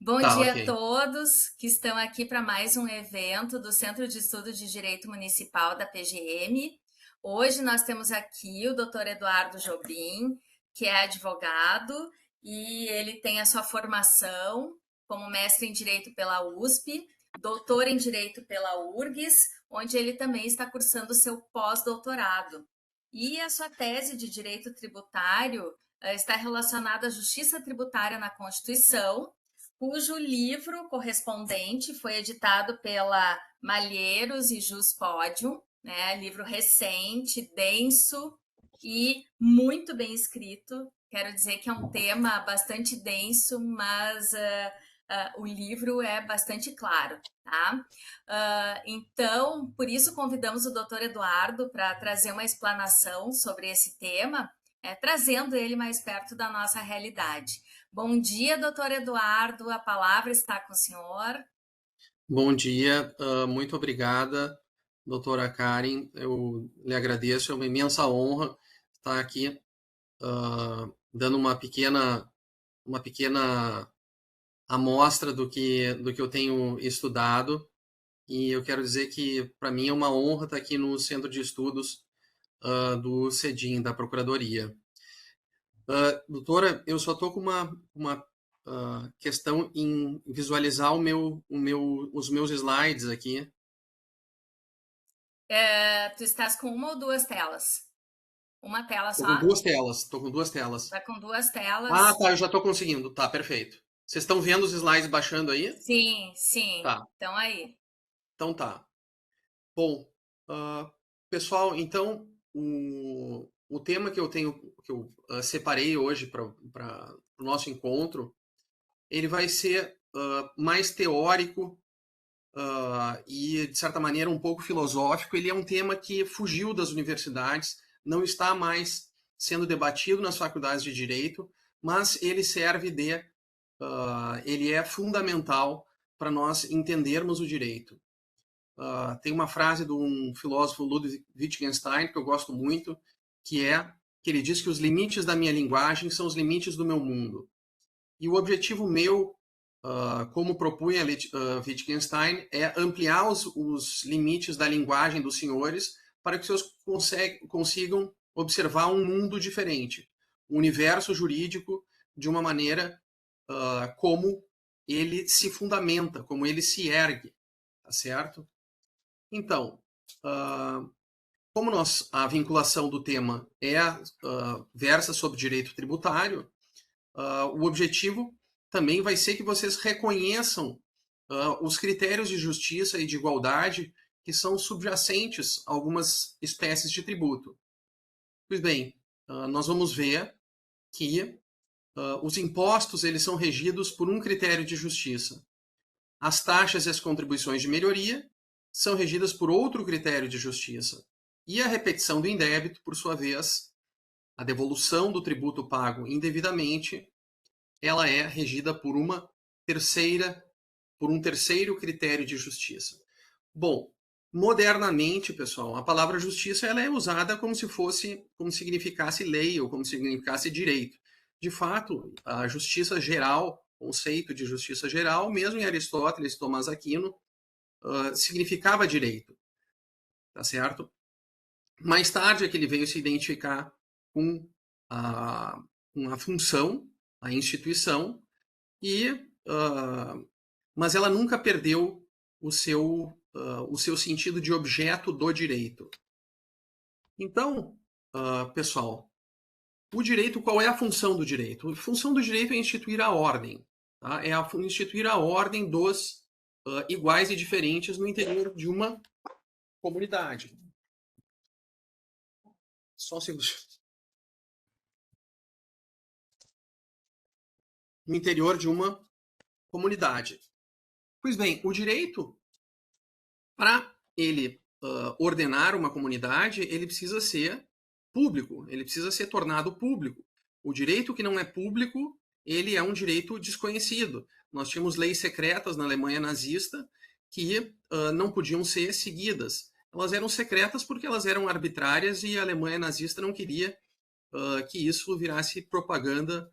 Bom Tá, dia a ok. todos que estão aqui para mais um evento do Centro de Estudo de Direito Municipal da PGM. Hoje nós temos aqui o Dr. Eduardo Jobim, que é advogado e ele tem a sua formação como mestre em Direito pela USP, doutor em Direito pela URGS, onde ele também está cursando seu pós-doutorado. E a sua tese de Direito Tributário está relacionada à justiça tributária na Constituição, cujo livro correspondente foi editado pela Malheiros e Jus Podium, né? Livro recente, denso e muito bem escrito. Quero dizer que é um tema bastante denso, mas o livro é bastante claro, tá? Então, por isso convidamos o Dr. Eduardo para trazer uma explanação sobre esse tema, trazendo ele mais perto da nossa realidade. Bom dia, doutor Eduardo, a palavra está com o senhor. Bom dia, muito obrigada, doutora Karen. Eu lhe agradeço, é uma imensa honra estar aqui dando uma pequena amostra do que eu tenho estudado. E eu quero dizer que, para mim, é uma honra estar aqui no Centro de Estudos do CEDIM, da Procuradoria. Doutora, eu só estou com uma questão em visualizar os meus slides aqui. Tu estás com uma ou duas telas? Uma tela Estou com só? duas telas, estou com duas telas. Está com duas Ah, telas? tá, eu já estou conseguindo. Tá, perfeito. Vocês estão vendo os slides baixando aí? Sim, sim. Tá, Então aí. então tá. Bom, ah, pessoal, então o tema que eu separei hoje para o nosso encontro, ele vai ser mais teórico e, de certa maneira, um pouco filosófico. Ele é um tema que fugiu das universidades, não está mais sendo debatido nas faculdades de direito, mas ele serve ele é fundamental para nós entendermos o direito. Tem uma frase de um filósofo, Ludwig Wittgenstein, que eu gosto muito, que ele diz que os limites da minha linguagem são os limites do meu mundo. E o objetivo meu, como propunha Wittgenstein, é ampliar os limites da linguagem dos senhores para que os senhores consigam observar um mundo diferente, um universo jurídico de uma maneira como ele se fundamenta, como ele se ergue, tá certo? Então, como a vinculação do tema versa sobre direito tributário, o objetivo também vai ser que vocês reconheçam os critérios de justiça e de igualdade que são subjacentes a algumas espécies de tributo. Pois bem, nós vamos ver que os impostos eles são regidos por um critério de justiça. As taxas e as contribuições de melhoria são regidas por outro critério de justiça. E a repetição do indébito, por sua vez, a devolução do tributo pago indevidamente, ela é regida por um terceiro critério de justiça. Bom, modernamente, pessoal, a palavra justiça ela é usada como como significasse lei ou como significasse direito. De fato, a justiça geral, o conceito de justiça geral, mesmo em Aristóteles e Tomás Aquino, significava direito, tá certo? Mais tarde é que ele veio se identificar com a função, a instituição, e mas ela nunca perdeu o seu sentido de objeto do direito. Então, pessoal, o direito, qual é a função do direito? A função do direito é instituir a ordem. Tá? Instituir a ordem dos iguais e diferentes no interior de uma comunidade. Só um segundo. No interior de uma comunidade. Pois bem, o direito, para ele ordenar uma comunidade, ele precisa ser público, ele precisa ser tornado público. O direito que não é público, ele é um direito desconhecido. Nós tínhamos leis secretas na Alemanha nazista que não podiam ser seguidas. Elas eram secretas porque elas eram arbitrárias e a Alemanha nazista não queria que isso virasse propaganda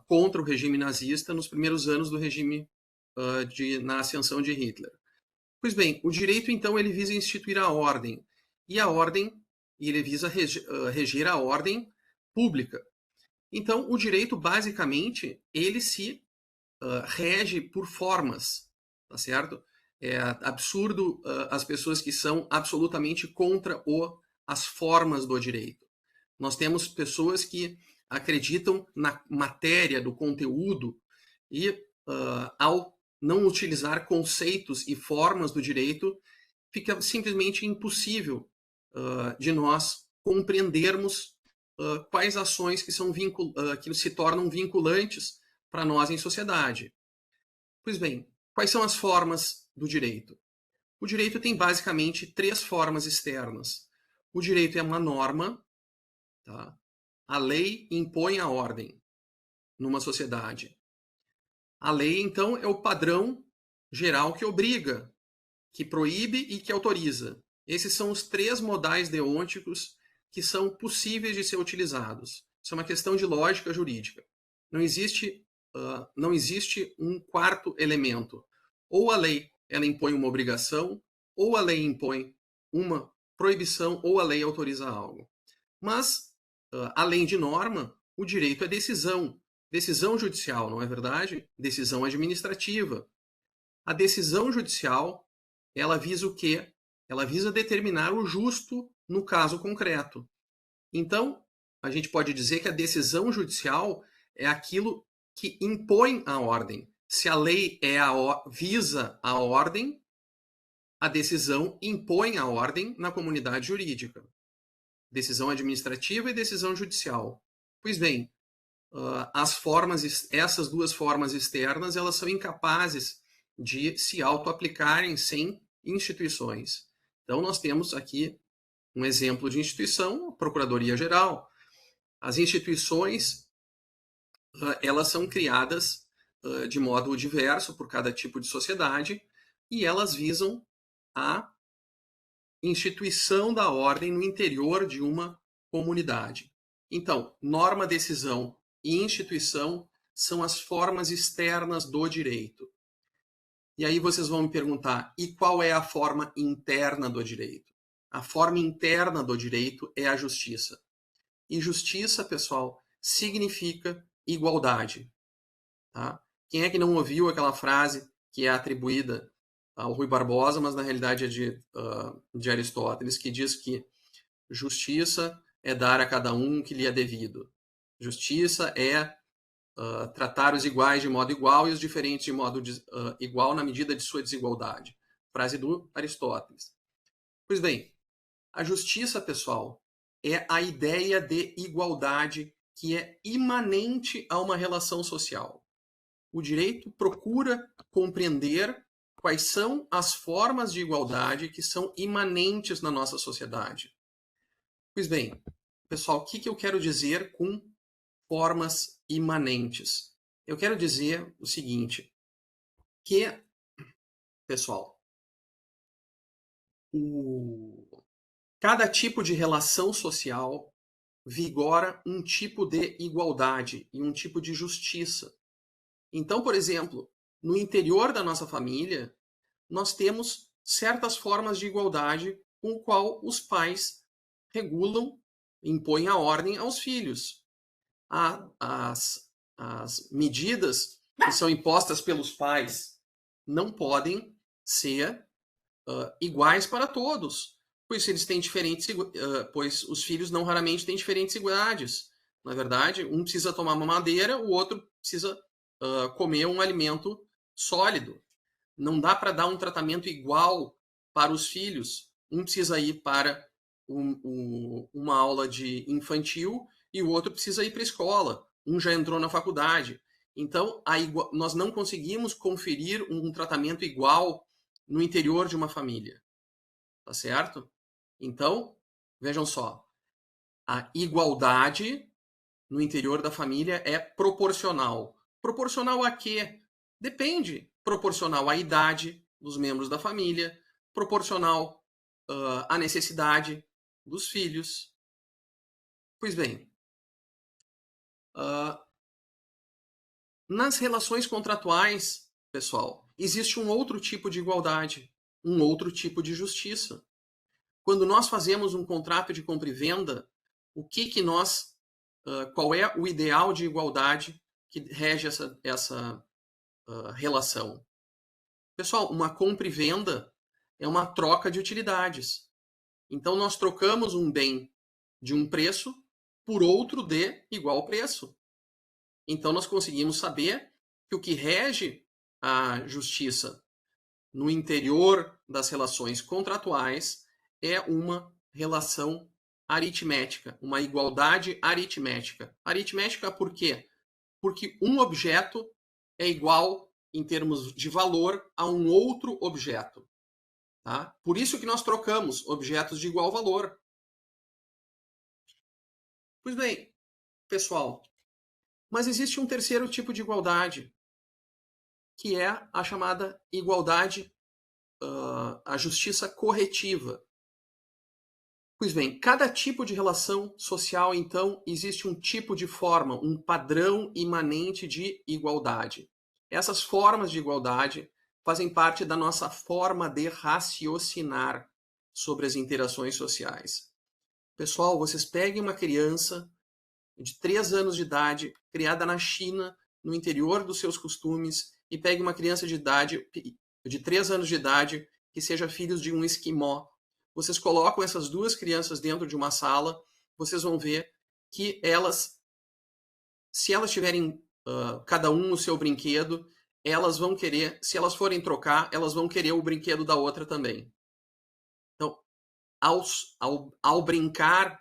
contra o regime nazista nos primeiros anos do regime na ascensão de Hitler. Pois bem, o direito, então, ele visa instituir a ordem. E a ordem, ele visa reger a ordem pública. Então, o direito, basicamente, ele se rege por formas, tá certo? É absurdo as pessoas que são absolutamente contra as formas do direito. Nós temos pessoas que acreditam na matéria do conteúdo e, ao não utilizar conceitos e formas do direito, fica simplesmente impossível de nós compreendermos quais ações que se tornam vinculantes para nós em sociedade. Pois bem, quais são as formas do direito? O direito tem basicamente 3 formas externas. O direito é uma norma, tá? A lei impõe a ordem numa sociedade. A lei, então, é o padrão geral que obriga, que proíbe e que autoriza. Esses são os 3 modais deônticos que são possíveis de ser utilizados. Isso é uma questão de lógica jurídica. Não existe um quarto elemento. Ou a lei ela impõe uma obrigação, ou a lei impõe uma proibição, ou a lei autoriza algo. Mas, além de norma, o direito é decisão. Decisão judicial, não é verdade? Decisão administrativa. A decisão judicial, ela visa o quê? Ela visa determinar o justo no caso concreto. Então, a gente pode dizer que a decisão judicial é aquilo que impõe a ordem. Se a lei visa a ordem, a decisão impõe a ordem na comunidade jurídica. Decisão administrativa e decisão judicial. Pois bem, essas 2 formas externas, elas são incapazes de se auto-aplicarem sem instituições. Então, nós temos aqui um exemplo de instituição, a Procuradoria-Geral. As instituições, elas são criadas de modo diverso por cada tipo de sociedade e elas visam a instituição da ordem no interior de uma comunidade. Então, norma, decisão e instituição são as formas externas do direito. E aí vocês vão me perguntar, e qual é a forma interna do direito? A forma interna do direito é a justiça. E justiça, pessoal, significa igualdade. Tá? Quem é que não ouviu aquela frase que é atribuída ao Rui Barbosa, mas na realidade é de Aristóteles, que diz que justiça é dar a cada um o que lhe é devido. Justiça é tratar os iguais de modo igual e os diferentes de modo igual na medida de sua desigualdade. Frase do Aristóteles. Pois bem, a justiça, pessoal, é a ideia de igualdade que é imanente a uma relação social. O direito procura compreender quais são as formas de igualdade que são imanentes na nossa sociedade. Pois bem, pessoal, o que eu quero dizer com formas imanentes? Eu quero dizer o seguinte, que, pessoal, cada tipo de relação social vigora um tipo de igualdade e um tipo de justiça. Então, por exemplo, no interior da nossa família, nós temos certas formas de igualdade com o qual os pais regulam, impõem a ordem aos filhos. As medidas que são impostas pelos pais não podem ser iguais para todos, pois eles têm pois os filhos não raramente têm diferentes idades. Na verdade, um precisa tomar mamadeira, o outro precisa comer um alimento sólido. Não dá para dar um tratamento igual para os filhos. Um precisa ir para uma aula de infantil e o outro precisa ir para a escola. Um já entrou na faculdade. Então, nós não conseguimos conferir um tratamento igual no interior de uma família. Tá certo? Então, vejam só. A igualdade no interior da família é proporcional. Proporcional a quê? Depende. Proporcional à idade dos membros da família, proporcional à necessidade dos filhos. Pois bem, Nas relações contratuais, pessoal, existe um outro tipo de igualdade, um outro tipo de justiça. Quando nós fazemos um contrato de compra e venda, qual é o ideal de igualdade que rege essa relação? Pessoal, uma compra e venda é uma troca de utilidades. Então, nós trocamos um bem de um preço por outro de igual preço. Então, nós conseguimos saber que o que rege a justiça no interior das relações contratuais é uma relação aritmética, uma igualdade aritmética. Aritmética por quê? Porque um objeto é igual em termos de valor a um outro objeto. Tá? Por isso que nós trocamos objetos de igual valor. Pois bem, pessoal, mas existe um terceiro tipo de igualdade, que é a chamada igualdade, a justiça corretiva. Pois bem, cada tipo de relação social, então, existe um tipo de forma, um padrão imanente de igualdade. Essas formas de igualdade fazem parte da nossa forma de raciocinar sobre as interações sociais. Pessoal, vocês peguem uma criança de 3 anos de idade, criada na China, no interior dos seus costumes, e peguem uma criança de 3 anos de idade que seja filho de um esquimó. Vocês colocam essas duas crianças dentro de uma sala, vocês vão ver que elas, se elas tiverem cada um o seu brinquedo, elas vão querer, se elas forem trocar, elas vão querer o brinquedo da outra também. Então, ao brincar,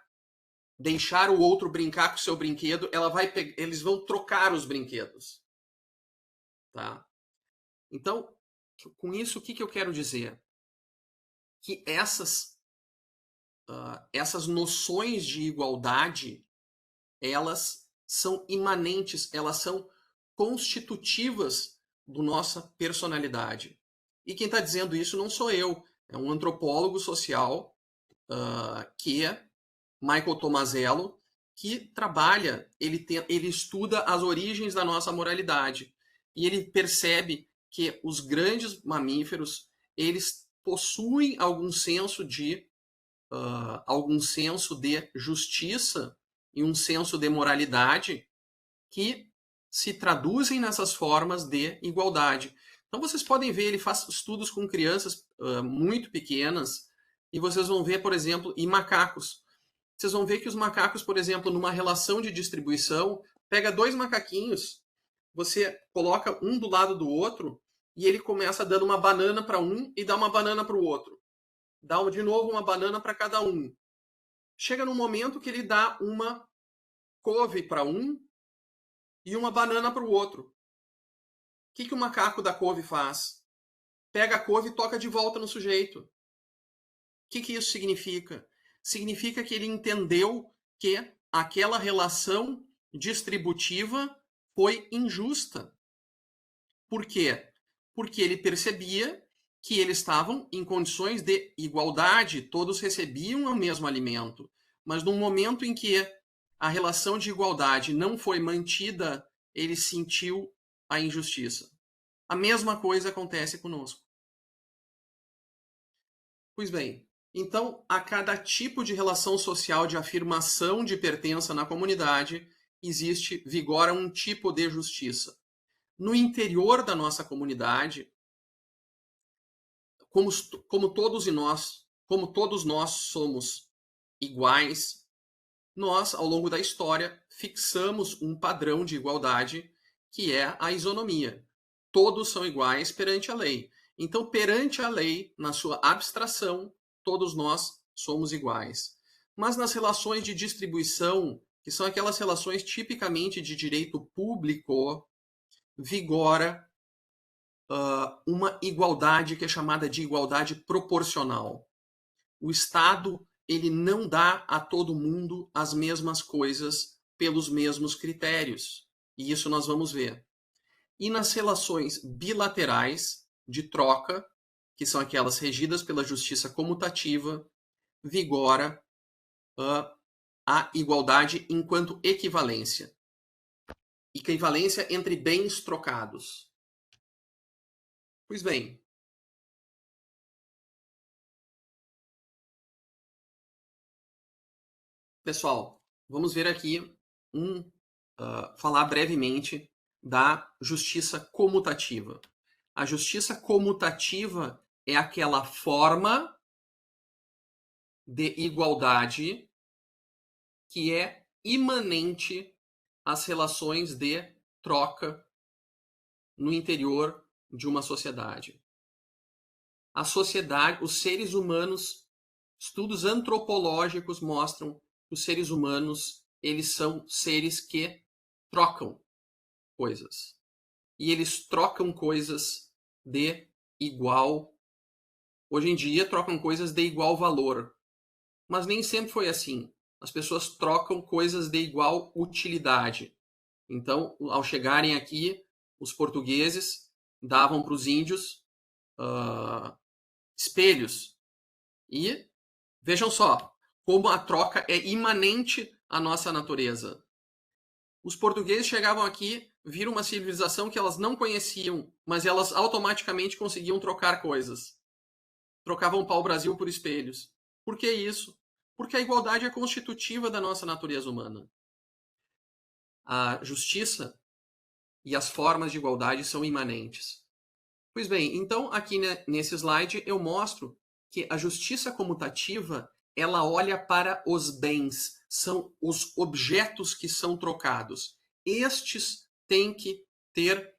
deixar o outro brincar com o seu brinquedo, eles vão trocar os brinquedos. Tá? Então, com isso, o que eu quero dizer? Que essas noções de igualdade, elas são imanentes, elas são constitutivas da nossa personalidade. E quem está dizendo isso não sou eu, é um antropólogo social, que é Michael Tomasello, que trabalha, ele estuda as origens da nossa moralidade. E ele percebe que os grandes mamíferos, eles possuem algum senso de justiça e um senso de moralidade que se traduzem nessas formas de igualdade. Então vocês podem ver, ele faz estudos com crianças muito pequenas, e vocês vão ver, por exemplo, em macacos. Vocês vão ver que os macacos, por exemplo, numa relação de distribuição, pega 2 macaquinhos, você coloca um do lado do outro, e ele começa dando uma banana para um e dá uma banana para o outro. Dá de novo uma banana para cada um. Chega num momento que ele dá uma couve para um e uma banana para o outro. O que o macaco da couve faz? Pega a couve e toca de volta no sujeito. O que isso significa? Significa que ele entendeu que aquela relação distributiva foi injusta. Por quê? Porque ele percebia que eles estavam em condições de igualdade, todos recebiam o mesmo alimento. Mas no momento em que a relação de igualdade não foi mantida, ele sentiu a injustiça. A mesma coisa acontece conosco. Pois bem, então, a cada tipo de relação social de afirmação de pertença na comunidade, vigora um tipo de justiça. No interior da nossa comunidade, como todos nós somos iguais, nós, ao longo da história, fixamos um padrão de igualdade que é a isonomia. Todos são iguais perante a lei. Então, perante a lei, na sua abstração, todos nós somos iguais. Mas nas relações de distribuição, que são aquelas relações tipicamente de direito público, vigora uma igualdade que é chamada de igualdade proporcional. O Estado, ele não dá a todo mundo as mesmas coisas pelos mesmos critérios. E isso nós vamos ver. E nas relações bilaterais de troca, que são aquelas regidas pela justiça comutativa, vigora a igualdade enquanto equivalência. equivalência entre bens trocados. Pois bem, pessoal, vamos ver aqui falar brevemente da justiça comutativa. A justiça comutativa é aquela forma de igualdade que é imanente às relações de troca no interior de uma sociedade. A sociedade, os seres humanos, estudos antropológicos mostram que os seres humanos, eles são seres que trocam coisas. E eles trocam coisas de igual. Hoje em dia trocam coisas de igual valor. Mas nem sempre foi assim. As pessoas trocam coisas de igual utilidade. Então, ao chegarem aqui, os portugueses davam para os índios espelhos. E vejam só, como a troca é imanente à nossa natureza. Os portugueses chegavam aqui, viram uma civilização que elas não conheciam, mas elas automaticamente conseguiam trocar coisas. Trocavam pau-brasil por espelhos. Por que isso? Porque a igualdade é constitutiva da nossa natureza humana. A justiça e as formas de igualdade são imanentes. Pois bem, então aqui nesse slide eu mostro que a justiça comutativa, ela olha para os bens, são os objetos que são trocados. Estes têm que ter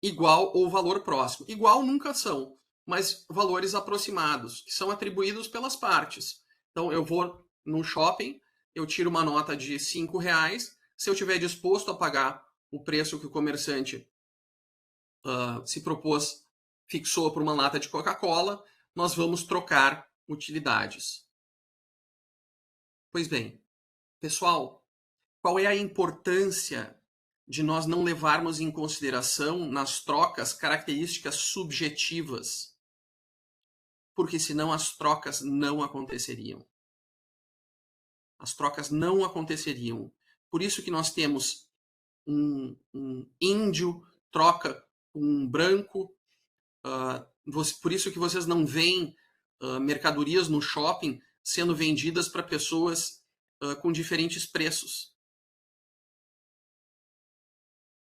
igual ou valor próximo. Igual nunca são, mas valores aproximados, que são atribuídos pelas partes. Então eu vou num shopping, eu tiro uma nota de R$5, se eu estiver disposto a pagar o preço que o comerciante se propôs, fixou por uma lata de Coca-Cola, nós vamos trocar utilidades. Pois bem, pessoal, qual é a importância de nós não levarmos em consideração nas trocas características subjetivas? Porque senão as trocas não aconteceriam. As trocas não aconteceriam. Por isso que nós temos um índio troca com um branco. Por isso que vocês não veem mercadorias no shopping sendo vendidas para pessoas com diferentes preços.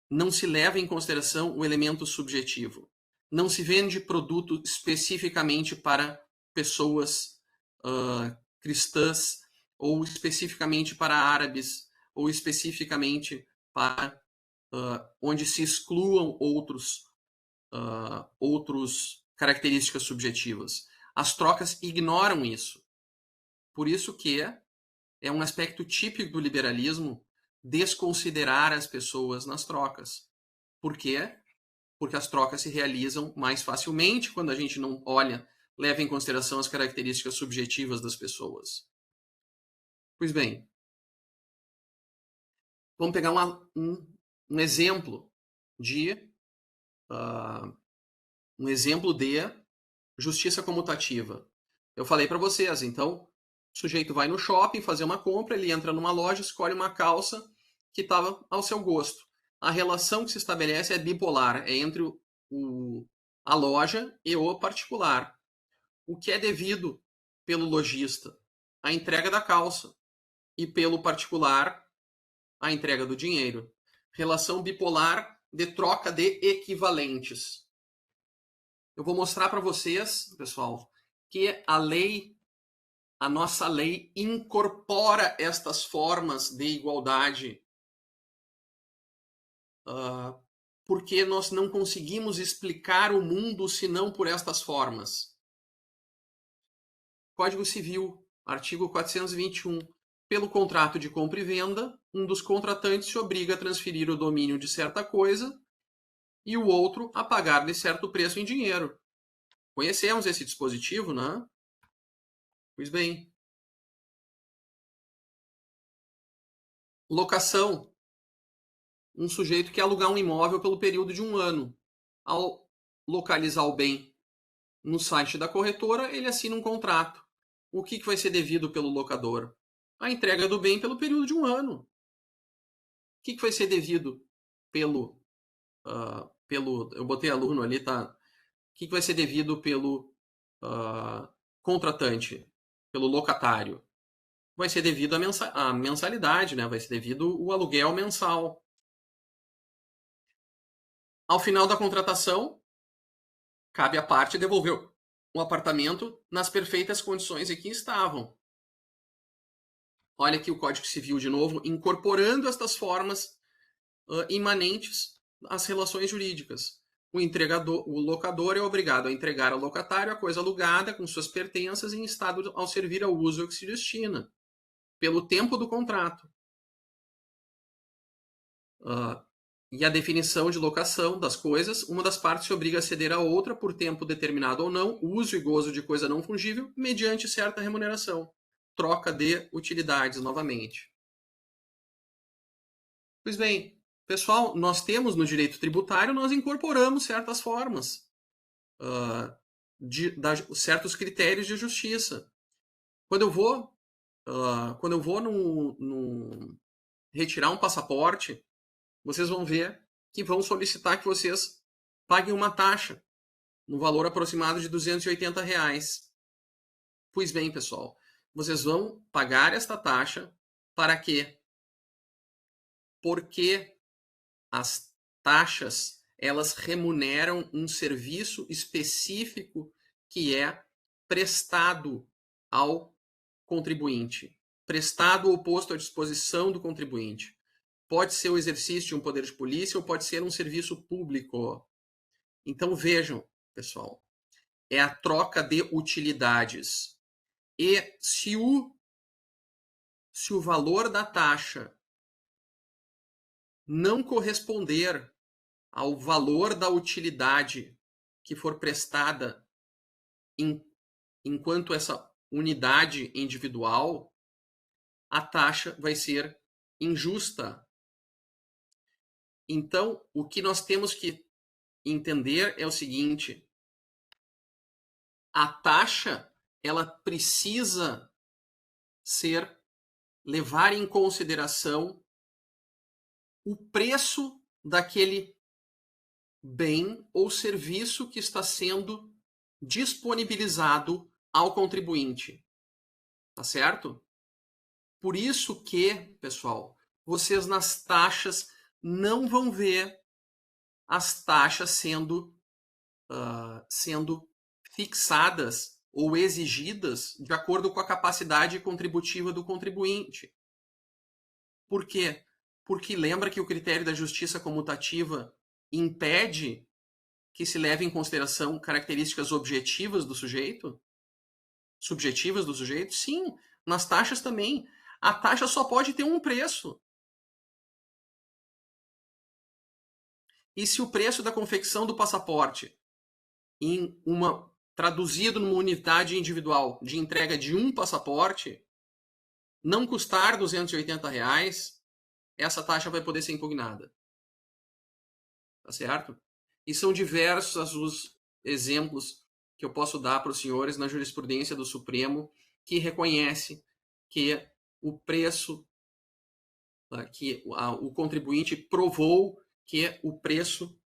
Não se leva em consideração o elemento subjetivo. Não se vende produto especificamente para pessoas cristãs, ou especificamente para árabes, ou especificamente para onde se excluam outros características subjetivas. As trocas ignoram isso. Por isso que é um aspecto típico do liberalismo desconsiderar as pessoas nas trocas. Por quê? Porque as trocas se realizam mais facilmente quando a gente não leva em consideração as características subjetivas das pessoas. Pois bem, vamos pegar um exemplo de justiça comutativa. Eu falei para vocês, então, o sujeito vai no shopping fazer uma compra, ele entra numa loja, escolhe uma calça que estava ao seu gosto. A relação que se estabelece é bipolar, é entre a loja e o particular. O que é devido pelo lojista? A entrega da calça. E pelo particular, a entrega do dinheiro. Relação bipolar de troca de equivalentes. Eu vou mostrar para vocês, pessoal, que a nossa lei incorpora estas formas de igualdade, porque nós não conseguimos explicar o mundo senão por estas formas. Código Civil, artigo 421. Pelo contrato de compra e venda, um dos contratantes se obriga a transferir o domínio de certa coisa e o outro a pagar-lhe certo preço em dinheiro. Conhecemos esse dispositivo, né? Pois bem. Locação. Um sujeito quer alugar um imóvel pelo período de 1 ano. Ao localizar o bem no site da corretora, ele assina um contrato. O que vai ser devido pelo locador? A entrega do bem pelo período de 1 ano. que vai ser devido pelo... eu botei aluno ali, tá? O que vai ser devido pelo contratante, pelo locatário? Vai ser devido à mensalidade, né? Vai ser devido o aluguel mensal. Ao final da contratação, cabe à parte devolver o apartamento nas perfeitas condições em que estavam. Olha aqui o Código Civil de novo, incorporando estas formas imanentes às relações jurídicas. O locador é obrigado a entregar ao locatário a coisa alugada com suas pertenças em estado ao servir ao uso que se destina, pelo tempo do contrato. E a definição de locação das coisas, uma das partes se obriga a ceder à outra por tempo determinado ou não, uso e gozo de coisa não fungível, mediante certa remuneração. Troca de utilidades, novamente. Pois bem, pessoal, nós temos no direito tributário, nós incorporamos certas formas, certos critérios de justiça. Quando eu vou retirar um passaporte, vocês vão ver que vão solicitar que vocês paguem uma taxa no valor aproximado de R$280. Pois bem, pessoal, vocês vão pagar esta taxa para quê? Porque as taxas, elas remuneram um serviço específico que é prestado ao contribuinte, prestado ou posto à disposição do contribuinte. Pode ser o exercício de um poder de polícia ou pode ser um serviço público. Então vejam, pessoal, é a troca de utilidades. E se o valor da taxa não corresponder ao valor da utilidade que for prestada enquanto essa unidade individual, a taxa vai ser injusta. Então, o que nós temos que entender é o seguinte: a taxa, ela precisa levar em consideração o preço daquele bem ou serviço que está sendo disponibilizado ao contribuinte. Tá certo? Por isso que, pessoal, vocês nas taxas não vão ver as taxas sendo fixadas ou exigidas de acordo com a capacidade contributiva do contribuinte. Por quê? Porque lembra que o critério da justiça comutativa impede que se leve em consideração características objetivas do sujeito? Subjetivas do sujeito? Sim, nas taxas também. A taxa só pode ter um preço. E se o preço da confecção do passaporte traduzido numa unidade individual de entrega de um passaporte não custar R$280, essa taxa vai poder ser impugnada. Tá certo? E são diversos os exemplos que eu posso dar para os senhores na jurisprudência do Supremo que reconhece que o preço, que o contribuinte provou que o preço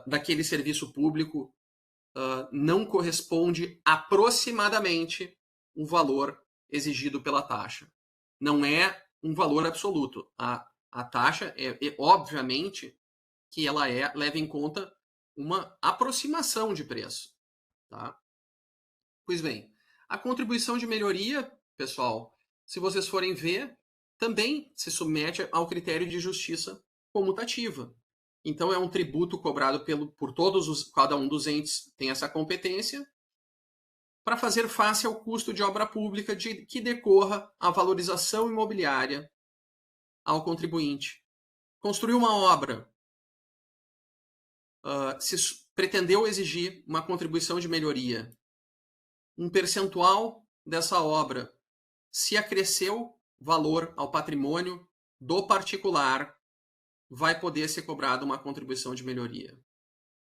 daquele serviço público não corresponde aproximadamente o valor exigido pela taxa. Não é um valor absoluto. A taxa obviamente que ela leva em conta uma aproximação de preço. Tá? Pois bem, a contribuição de melhoria, pessoal, se vocês forem ver, também se submete ao critério de justiça comutativa. Então é um tributo cobrado por cada um dos entes tem essa competência para fazer face ao custo de obra pública que decorra a valorização imobiliária ao contribuinte. Construiu uma obra, se pretendeu exigir uma contribuição de melhoria. Um percentual dessa obra, se acresceu valor ao patrimônio do particular, vai poder ser cobrada uma contribuição de melhoria.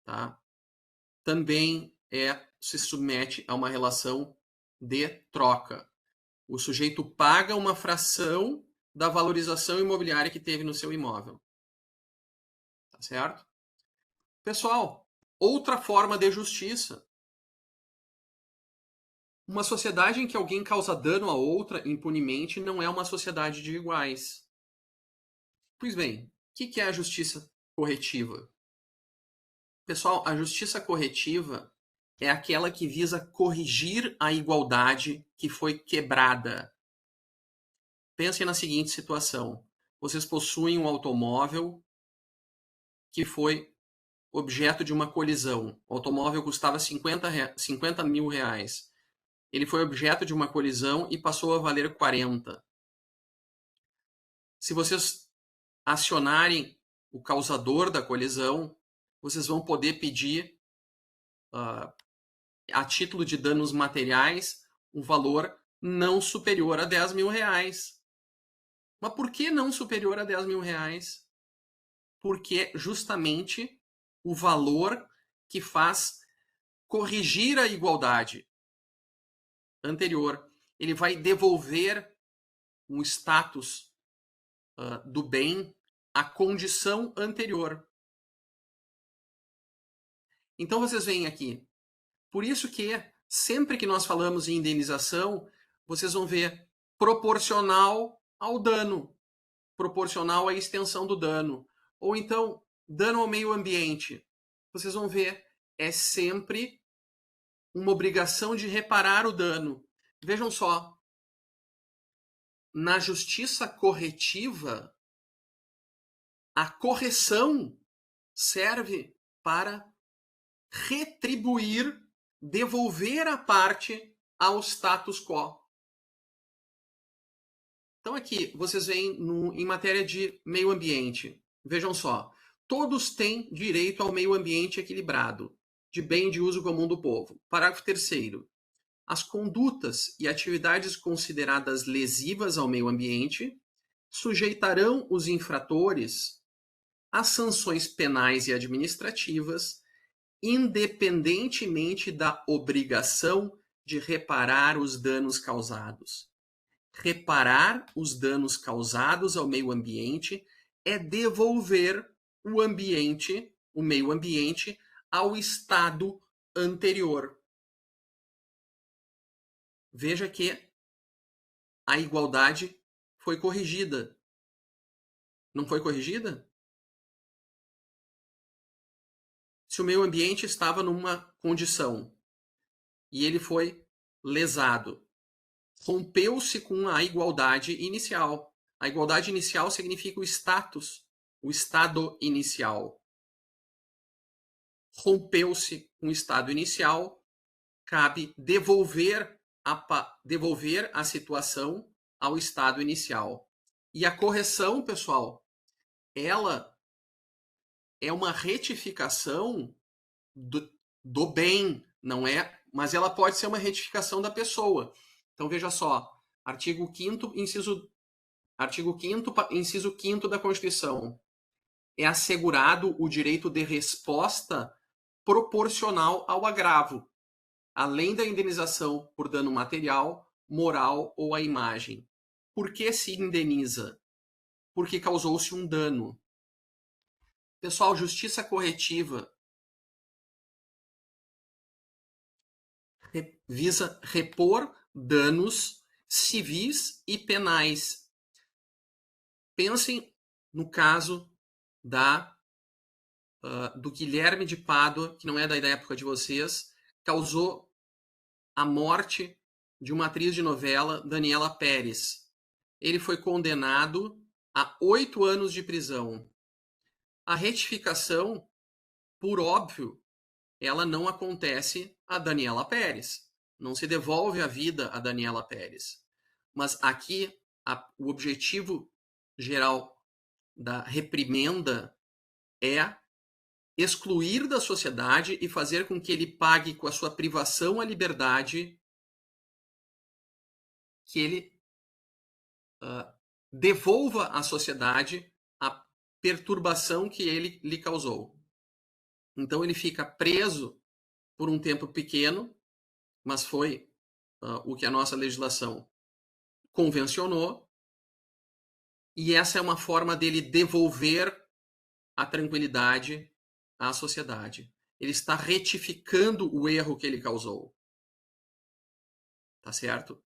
Tá? Também se submete a uma relação de troca. O sujeito paga uma fração da valorização imobiliária que teve no seu imóvel. Tá certo? Pessoal, outra forma de justiça. Uma sociedade em que alguém causa dano a outra impunemente não é uma sociedade de iguais. Pois bem, o que é a justiça corretiva? Pessoal, a justiça corretiva é aquela que visa corrigir a igualdade que foi quebrada. Pensem na seguinte situação. Vocês possuem um automóvel que foi objeto de uma colisão. O automóvel custava 50 mil reais. Ele foi objeto de uma colisão e passou a valer 40. Se vocês acionarem o causador da colisão, vocês vão poder pedir, a título de danos materiais, um valor não superior a 10 mil reais. Mas por que não superior a 10 mil reais? Porque justamente o valor que faz corrigir a igualdade anterior. Ele vai devolver um status do bem à condição anterior. Então vocês veem aqui. Por isso que sempre que nós falamos em indenização, vocês vão ver proporcional ao dano, proporcional à extensão do dano. Ou então, dano ao meio ambiente. Vocês vão ver, é sempre uma obrigação de reparar o dano. Vejam só, na justiça corretiva, a correção serve para retribuir, devolver a parte ao status quo. Então aqui, vocês veem em matéria de meio ambiente. Vejam só, todos têm direito ao meio ambiente equilibrado, de bem de uso comum do povo. Parágrafo 3º. As condutas e atividades consideradas lesivas ao meio ambiente sujeitarão os infratores a sanções penais e administrativas, independentemente da obrigação de reparar os danos causados. Reparar os danos causados ao meio ambiente é devolver o meio ambiente, ao estado anterior. Veja que a igualdade foi corrigida. Não foi corrigida? Se o meio ambiente estava numa condição e ele foi lesado, rompeu-se com a igualdade inicial. A igualdade inicial significa o status, o estado inicial. Rompeu-se com o estado inicial, cabe devolver a situação ao estado inicial. E a correção, pessoal, ela é uma retificação do bem, não é? Mas ela pode ser uma retificação da pessoa. Então veja só, artigo 5º, inciso 5º da Constituição. É assegurado o direito de resposta proporcional ao agravo, além da indenização por dano material, moral ou à imagem. Por que se indeniza? Porque causou-se um dano. Pessoal, justiça corretiva visa repor danos civis e penais. Pensem no caso do Guilherme de Pádua, que não é da época de vocês, causou a morte de uma atriz de novela, Daniela Pérez. Ele foi condenado a 8 anos de prisão. A retificação, por óbvio, ela não acontece a Daniela Pérez. Não se devolve a vida a Daniela Pérez. Mas aqui, o objetivo geral da reprimenda é excluir da sociedade e fazer com que ele pague com a sua privação à liberdade, que ele devolva à sociedade a perturbação que ele lhe causou. Então ele fica preso por um tempo pequeno, mas foi o que a nossa legislação convencionou, E essa é uma forma dele devolver a tranquilidade à sociedade. Ele está retificando o erro que ele causou. Tá certo?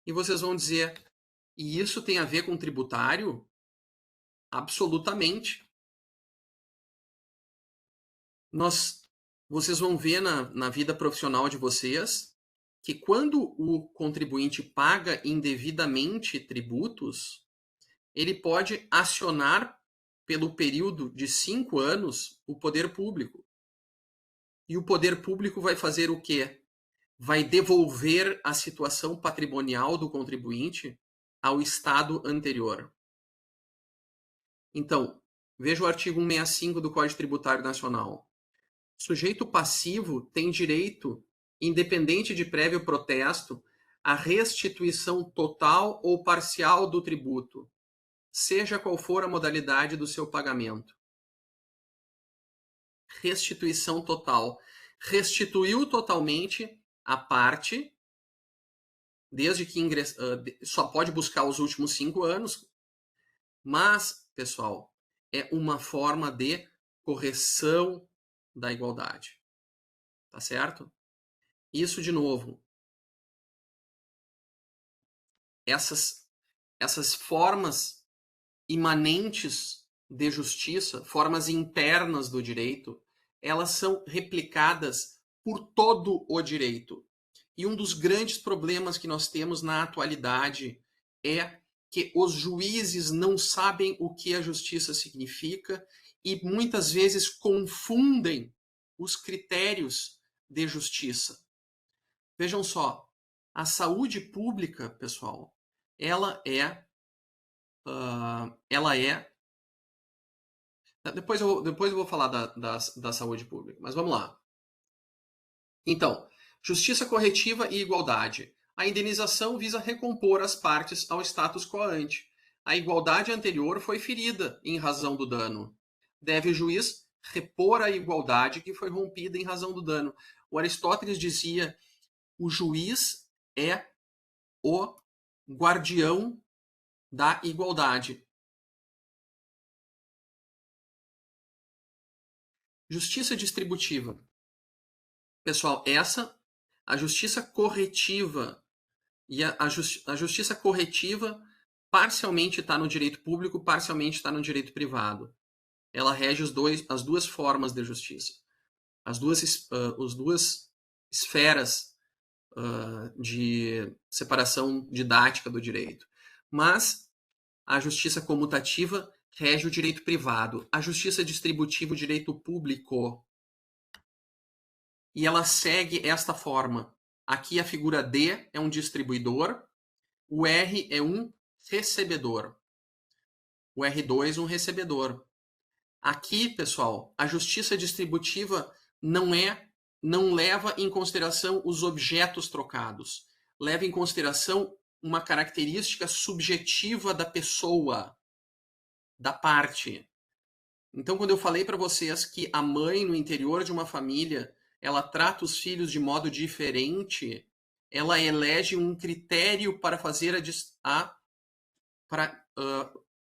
E vocês vão dizer, e isso tem a ver com tributário? Absolutamente. Vocês vão ver na vida profissional de vocês que quando o contribuinte paga indevidamente tributos, ele pode acionar pelo período de 5 anos o poder público. E o poder público vai fazer o quê? Vai devolver a situação patrimonial do contribuinte ao estado anterior. Então, veja o artigo 165 do Código Tributário Nacional. Sujeito passivo tem direito, independente de prévio protesto, à restituição total ou parcial do tributo, seja qual for a modalidade do seu pagamento. Restituição total. Restituiu totalmente a parte, desde que só pode buscar os últimos 5 anos, mas, pessoal, é uma forma de correção da igualdade. Tá certo? Isso, de novo, essas formas imanentes de justiça, formas internas do direito, elas são replicadas por todo o direito. E um dos grandes problemas que nós temos na atualidade é que os juízes não sabem o que a justiça significa e muitas vezes confundem os critérios de justiça. Vejam só, a saúde pública, pessoal, ela é depois eu vou falar da saúde pública, mas vamos lá. Então, justiça corretiva e igualdade. A indenização visa recompor as partes ao status quo ante. A igualdade anterior foi ferida em razão do dano. Deve o juiz repor a igualdade que foi rompida em razão do dano. O Aristóteles dizia: o juiz é o guardião da igualdade. Justiça distributiva. Pessoal, a justiça corretiva e a justiça corretiva parcialmente está no direito público, parcialmente está no direito privado. Ela rege as duas formas de justiça, as duas esferas de separação didática do direito. Mas a justiça comutativa rege o direito privado, a justiça distributiva o direito público. E ela segue esta forma. Aqui a figura D é um distribuidor, o R é um recebedor, o R2 um recebedor. Aqui, pessoal, a justiça distributiva não leva em consideração os objetos trocados, leva em consideração uma característica subjetiva da pessoa, da parte. Então, quando eu falei para vocês que a mãe no interior de uma família ela trata os filhos de modo diferente, ela elege um critério para fazer para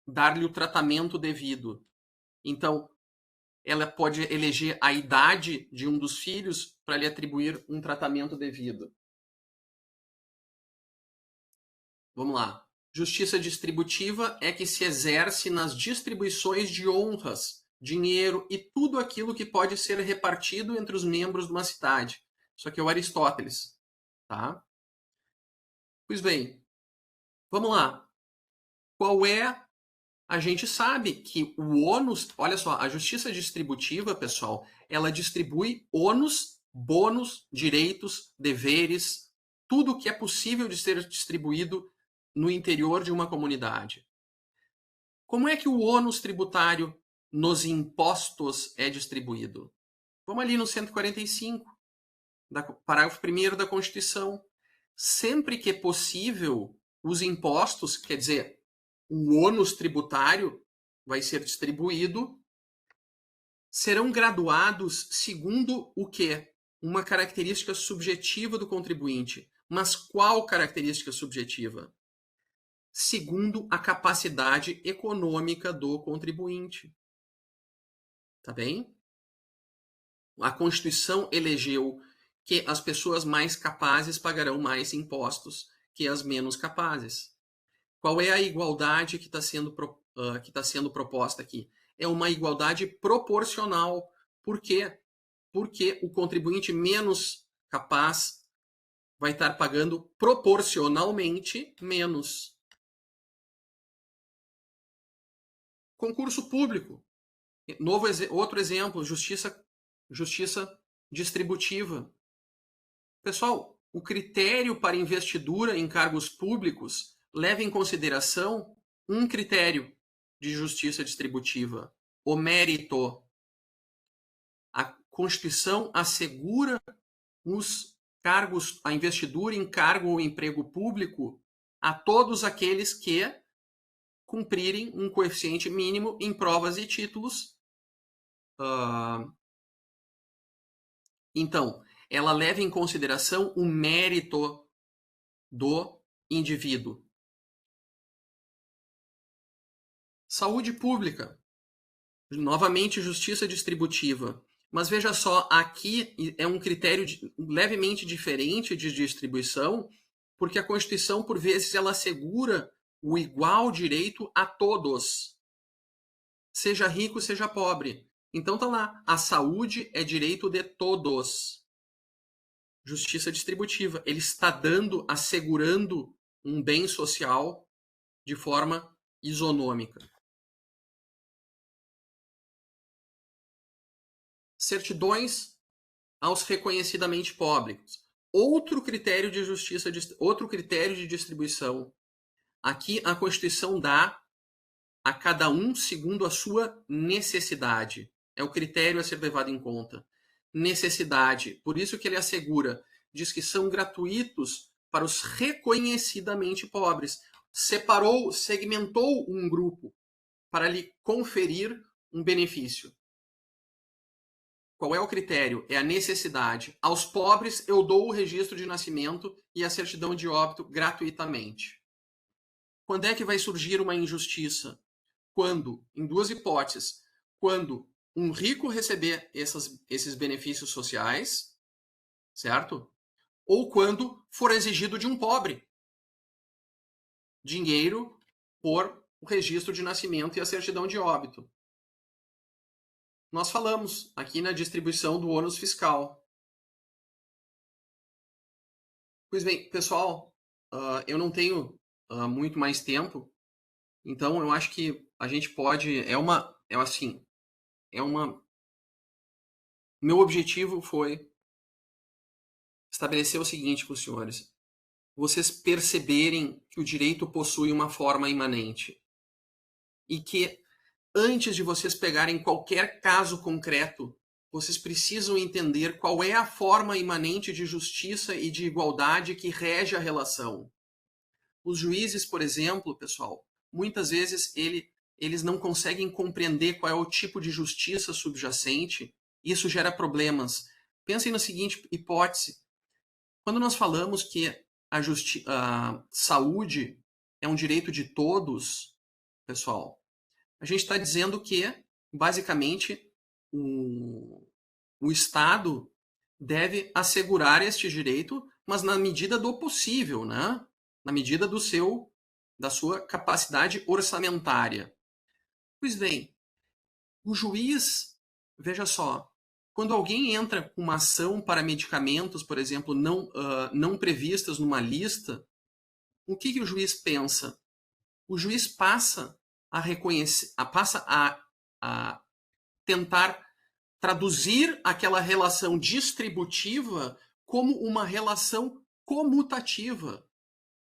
dar-lhe o tratamento devido. Então, ela pode eleger a idade de um dos filhos para lhe atribuir um tratamento devido. Vamos lá. Justiça distributiva é que se exerce nas distribuições de honras, dinheiro e tudo aquilo que pode ser repartido entre os membros de uma cidade. Isso aqui é o Aristóteles, tá? Pois bem, vamos lá. Qual é? A gente sabe que o ônus, olha só, a justiça distributiva, pessoal, ela distribui ônus, bônus, direitos, deveres, tudo que é possível de ser distribuído no interior de uma comunidade. Como é que o ônus tributário nos impostos é distribuído? Vamos ali no 145, parágrafo 1º da Constituição. Sempre que é possível, os impostos, quer dizer, o ônus tributário vai ser distribuído, serão graduados segundo o quê? Uma característica subjetiva do contribuinte. Mas qual característica subjetiva? segundo a capacidade econômica do contribuinte. Tá bem? A Constituição elegeu que as pessoas mais capazes pagarão mais impostos que as menos capazes. Qual é a igualdade que está sendo proposta aqui? É uma igualdade proporcional. Por quê? Porque o contribuinte menos capaz vai estar pagando proporcionalmente menos. Concurso público. Outro exemplo, justiça distributiva. Pessoal, o critério para investidura em cargos públicos leva em consideração um critério de justiça distributiva: o mérito. A Constituição assegura os cargos, a investidura em cargo ou emprego público a todos aqueles que cumprirem um coeficiente mínimo em provas e títulos. Então, ela leva em consideração o mérito do indivíduo. Saúde pública. Novamente, justiça distributiva. Mas veja só, aqui é um critério levemente diferente de distribuição, porque a Constituição, por vezes, ela assegura o igual direito a todos, seja rico, seja pobre. Então tá lá, a saúde é direito de todos. Justiça distributiva, ele está assegurando um bem social de forma isonômica. Certidões aos reconhecidamente pobres. Outro critério de justiça, outro critério de distribuição. Aqui a Constituição dá a cada um segundo a sua necessidade. É o critério a ser levado em conta. Necessidade. Por isso que ele assegura, diz que são gratuitos para os reconhecidamente pobres. Segmentou um grupo para lhe conferir um benefício. Qual é o critério? É a necessidade. Aos pobres eu dou o registro de nascimento e a certidão de óbito gratuitamente. Quando é que vai surgir uma injustiça? Quando, em duas hipóteses, quando um rico receber esses benefícios sociais, certo? Ou quando for exigido de um pobre dinheiro por o registro de nascimento e a certidão de óbito. Nós falamos aqui na distribuição do ônus fiscal. Pois bem, pessoal, eu não tenho muito mais tempo, então eu acho que a gente pode. Meu objetivo foi estabelecer o seguinte com os senhores: vocês perceberem que o direito possui uma forma imanente e que antes de vocês pegarem qualquer caso concreto, vocês precisam entender qual é a forma imanente de justiça e de igualdade que rege a relação. Os juízes, por exemplo, pessoal, muitas vezes eles não conseguem compreender qual é o tipo de justiça subjacente. Isso gera problemas. Pensem na seguinte hipótese. Quando nós falamos que a saúde é um direito de todos, pessoal, a gente está dizendo que, basicamente, o Estado deve assegurar este direito, mas na medida do possível, né? Na medida da sua capacidade orçamentária. Pois bem, o juiz, veja só, quando alguém entra com uma ação para medicamentos, por exemplo, não previstas numa lista, o que o juiz pensa? O juiz passa a reconhecer, passa a tentar traduzir aquela relação distributiva como uma relação comutativa,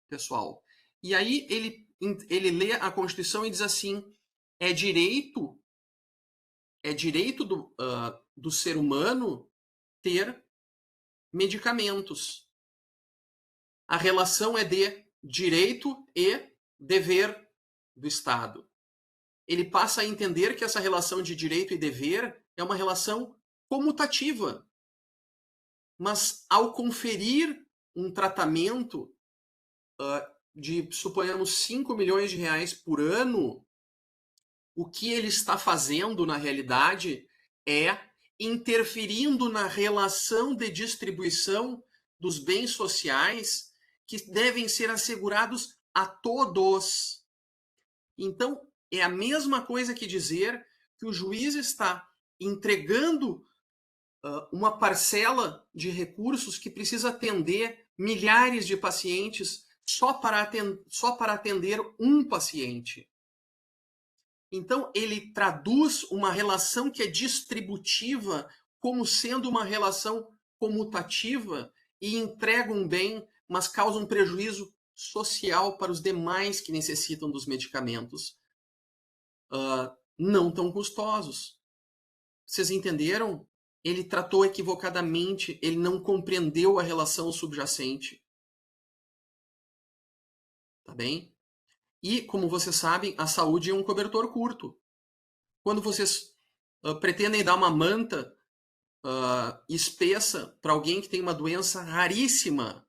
pessoal. E aí ele lê a Constituição e diz assim: é direito do ser humano ter medicamentos. A relação é de direito e dever do Estado. Ele passa a entender que essa relação de direito e dever é uma relação comutativa. Mas ao conferir um tratamento de, suponhamos, 5 milhões de reais por ano, o que ele está fazendo na realidade é interferindo na relação de distribuição dos bens sociais que devem ser assegurados a todos. Então, é a mesma coisa que dizer que o juiz está entregando uma parcela de recursos que precisa atender milhares de pacientes só para atender um paciente. Então, ele traduz uma relação que é distributiva como sendo uma relação comutativa e entrega um bem, mas causa um prejuízo social para os demais que necessitam dos medicamentos não tão custosos. Vocês entenderam? Ele tratou equivocadamente, ele não compreendeu a relação subjacente. Tá bem? E, como vocês sabem, a saúde é um cobertor curto. Quando vocês pretendem dar uma manta espessa para alguém que tem uma doença raríssima,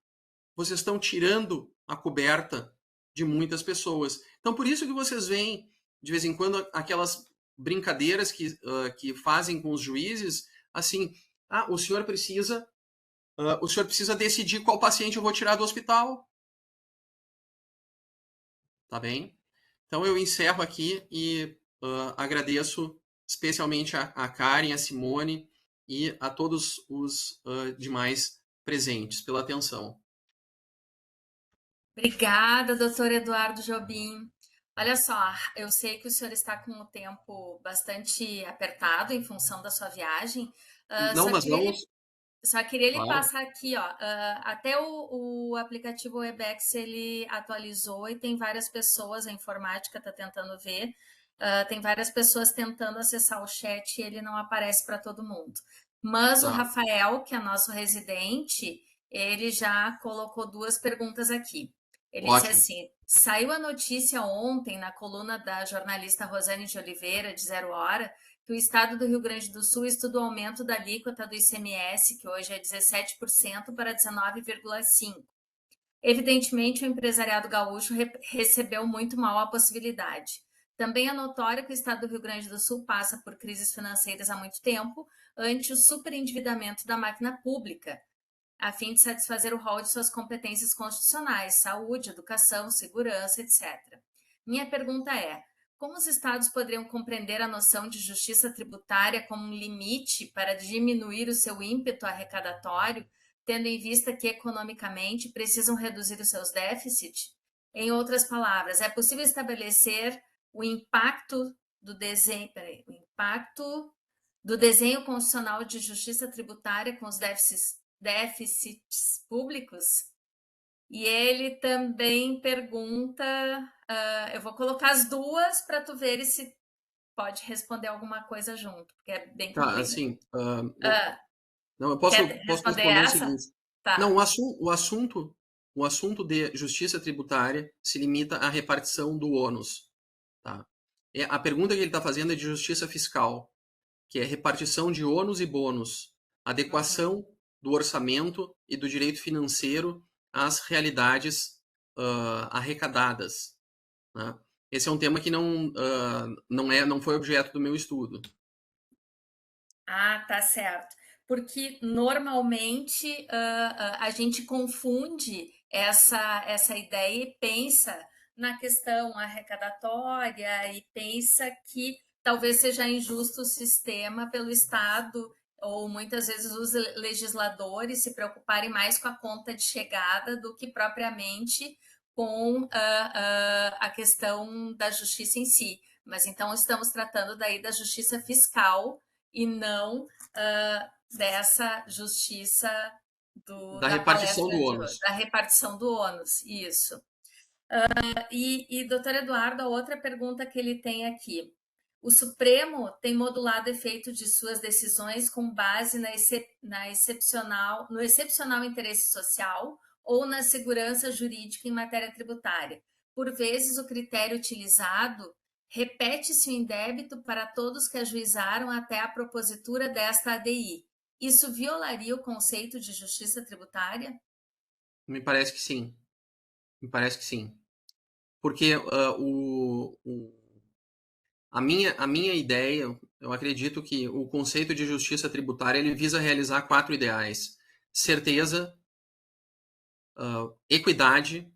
vocês estão tirando a coberta de muitas pessoas. Então, por isso que vocês veem, de vez em quando, aquelas brincadeiras que fazem com os juízes, assim, o senhor precisa decidir qual paciente eu vou tirar do hospital. Tá bem? Então eu encerro aqui e agradeço especialmente a Karen, a Simone e a todos os demais presentes pela atenção. Obrigada, doutor Eduardo Jobim. Olha só, eu sei que o senhor está com o tempo bastante apertado em função da sua viagem. Não, mas vamos. Só queria lhe Claro. passar aqui, ó. Até o aplicativo Webex ele atualizou e tem várias pessoas, a informática está tentando ver, tem várias pessoas tentando acessar o chat e ele não aparece para todo mundo. Mas o Rafael, que é nosso residente, ele já colocou 2 perguntas aqui. Ele disse assim: saiu a notícia ontem na coluna da jornalista Rosane de Oliveira, de Zero Hora, que o estado do Rio Grande do Sul estuda o aumento da alíquota do ICMS, que hoje é 17%, para 19,5%. Evidentemente, o empresariado gaúcho recebeu muito mal a possibilidade. Também é notório que o estado do Rio Grande do Sul passa por crises financeiras há muito tempo, ante o superendividamento da máquina pública, a fim de satisfazer o rol de suas competências constitucionais, saúde, educação, segurança, etc. Minha pergunta é: como os estados poderiam compreender a noção de justiça tributária como um limite para diminuir o seu ímpeto arrecadatório, tendo em vista que economicamente precisam reduzir os seus déficits? Em outras palavras, é possível estabelecer o impacto do desenho, constitucional de justiça tributária com os déficits públicos? E ele também pergunta, eu vou colocar as duas para tu ver se pode responder alguma coisa junto, porque é bem Tá, comprido. assim, não, eu posso responder responder o essa? seguinte. Tá. Não, o assunto de justiça tributária se limita à repartição do ônus. Tá? A pergunta que ele está fazendo é de justiça fiscal, que é repartição de ônus e bônus, adequação do orçamento e do direito financeiro às realidades arrecadadas. Né? Esse é um tema que não foi objeto do meu estudo. Ah, tá certo. Porque normalmente a gente confunde essa ideia e pensa na questão arrecadatória e pensa que talvez seja injusto o sistema pelo Estado ou muitas vezes os legisladores se preocuparem mais com a conta de chegada do que propriamente com a questão da justiça em si. Mas então estamos tratando daí da justiça fiscal e não dessa justiça da da repartição palestra do de hoje, ônus. da repartição do ônus, isso. Doutor Eduardo, a outra pergunta que ele tem aqui. O Supremo tem modulado o efeito de suas decisões com base no excepcional interesse social ou na segurança jurídica em matéria tributária. Por vezes, o critério utilizado repete-se o indébito para todos que ajuizaram até a propositura desta ADI. Isso violaria o conceito de justiça tributária? Me parece que sim. Me parece que sim. Porque a minha ideia, eu acredito que o conceito de justiça tributária ele visa realizar 4 ideais: certeza, equidade,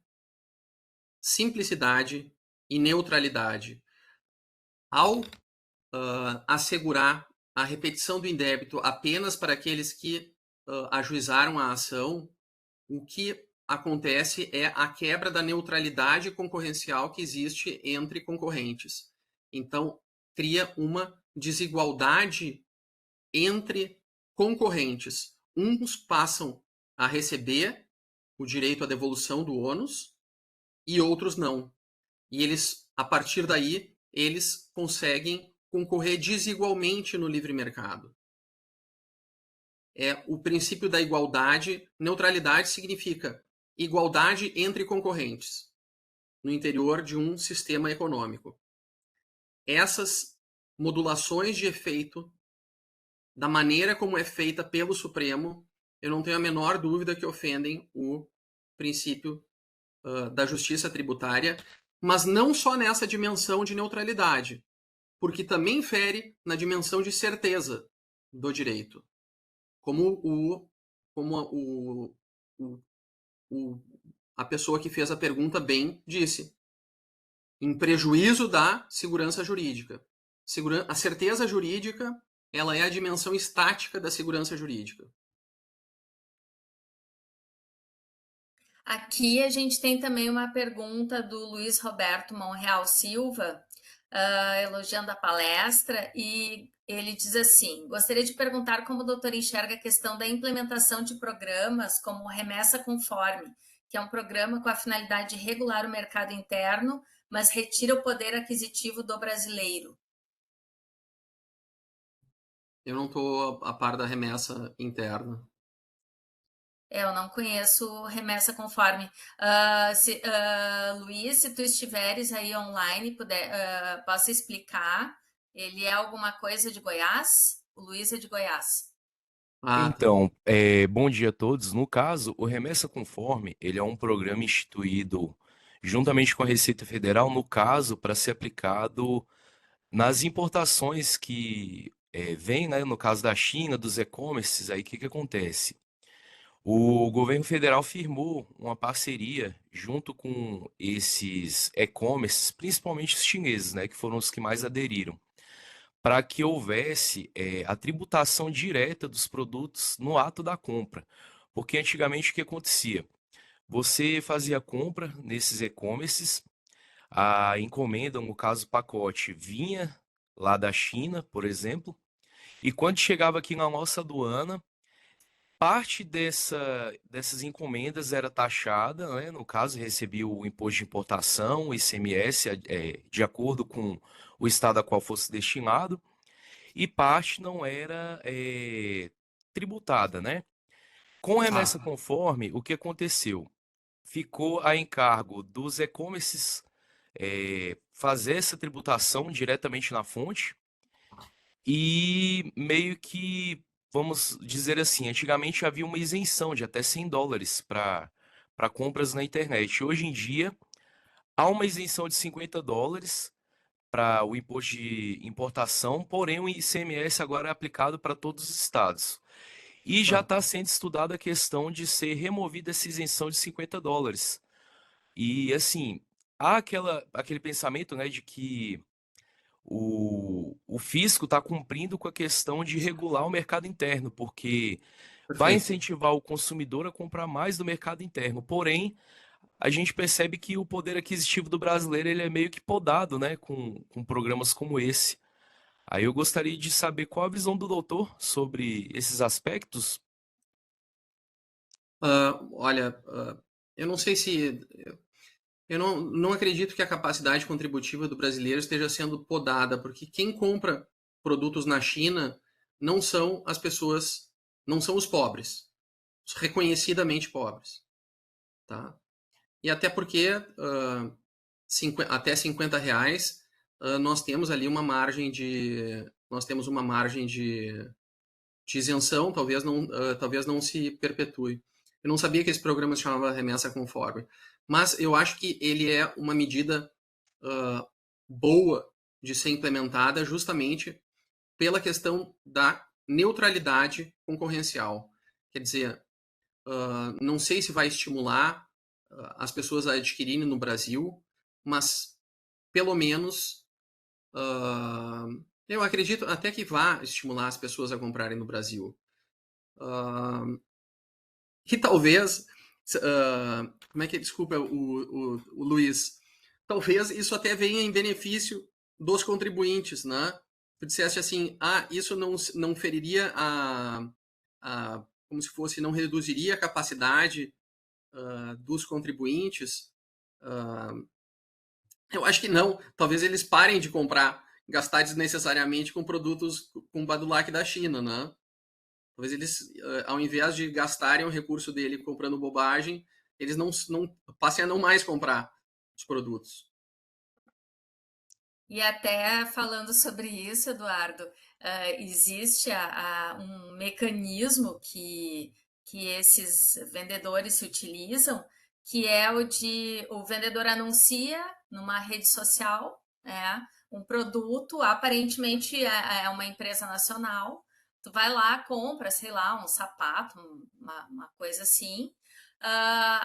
simplicidade e neutralidade. Ao assegurar a repetição do indébito apenas para aqueles que ajuizaram a ação, o que acontece é a quebra da neutralidade concorrencial que existe entre concorrentes. Então, cria uma desigualdade entre concorrentes. Uns passam a receber o direito à devolução do ônus e outros não. E eles, a partir daí, eles conseguem concorrer desigualmente no livre mercado. É o princípio da igualdade. Neutralidade significa igualdade entre concorrentes no interior de um sistema econômico. Essas modulações de efeito, da maneira como é feita pelo Supremo, eu não tenho a menor dúvida que ofendem o princípio da justiça tributária, mas não só nessa dimensão de neutralidade, porque também fere na dimensão de certeza do direito. Como a pessoa que fez a pergunta bem disse, em prejuízo da segurança jurídica. A certeza jurídica, ela é a dimensão estática da segurança jurídica. Aqui a gente tem também uma pergunta do Luiz Roberto Monreal Silva, elogiando a palestra, e ele diz assim: gostaria de perguntar como o doutor enxerga a questão da implementação de programas como o Remessa Conforme, que é um programa com a finalidade de regular o mercado interno, mas retira o poder aquisitivo do brasileiro. Eu não estou a par da remessa interna. Eu não conheço Remessa Conforme. Luiz, se tu estiveres aí online, possa explicar. Ele é alguma coisa de Goiás? O Luiz é de Goiás. Ah, tá. Então, bom dia a todos. No caso, o Remessa Conforme, ele é um programa instituído juntamente com a Receita Federal, no caso, para ser aplicado nas importações que vêm, né, no caso da China, dos e-commerces, aí o que acontece? O governo federal firmou uma parceria junto com esses e-commerces, principalmente os chineses, né, que foram os que mais aderiram, para que houvesse a tributação direta dos produtos no ato da compra. Porque antigamente o que acontecia? Você fazia a compra nesses e-commerces, a encomenda, no caso o pacote, vinha lá da China, por exemplo, e quando chegava aqui na nossa aduana, parte dessas encomendas era taxada, né? No caso, recebia o imposto de importação, o ICMS, de acordo com o estado a qual fosse destinado, e parte não era tributada, né? Com remessa Ah, conforme, o que aconteceu? Ficou a encargo dos e-commerces fazer essa tributação diretamente na fonte e meio que, vamos dizer assim, antigamente havia uma isenção de até US$ 100 para compras na internet. Hoje em dia, há uma isenção de US$ 50 para o imposto de importação, porém o ICMS agora é aplicado para todos os estados. E já tá. está sendo estudada a questão de ser removida essa isenção de US$ 50. E assim, há aquele pensamento, né, de que o fisco está cumprindo com a questão de regular o mercado interno, porque vai Perfeito. incentivar o consumidor a comprar mais do mercado interno. Porém, a gente percebe que o poder aquisitivo do brasileiro ele é meio que podado, né, com programas como esse. Aí eu gostaria de saber qual a visão do doutor sobre esses aspectos. Olha, eu não sei se. Eu não acredito que a capacidade contributiva do brasileiro esteja sendo podada, porque quem compra produtos na China não são as pessoas, não são os pobres, os reconhecidamente pobres, tá? E até porque até R$ 50 nós temos ali uma margem de isenção, talvez não se perpetue. Eu não sabia que esse programa se chamava remessa conforme. Mas eu acho que ele é uma medida boa de ser implementada justamente pela questão da neutralidade concorrencial. Quer dizer, não sei se vai estimular as pessoas a adquirirem no Brasil, mas pelo menos eu acredito até que vá estimular as pessoas a comprarem no Brasil. E talvez, como é que desculpa o Luiz, talvez isso até venha em benefício dos contribuintes, né? Tu disseste assim, isso não feriria como se fosse, não reduziria a capacidade dos contribuintes. Eu acho que não. Talvez eles parem de gastar desnecessariamente com produtos com Badulac da China, né? Talvez eles, ao invés de gastarem o recurso dele comprando bobagem, eles não passem a não mais comprar os produtos. E até falando sobre isso, Eduardo, existe um mecanismo que esses vendedores se utilizam, que é o vendedor anuncia numa rede social, um produto, aparentemente é uma empresa nacional, tu vai lá, compra, sei lá, um sapato, uma coisa assim.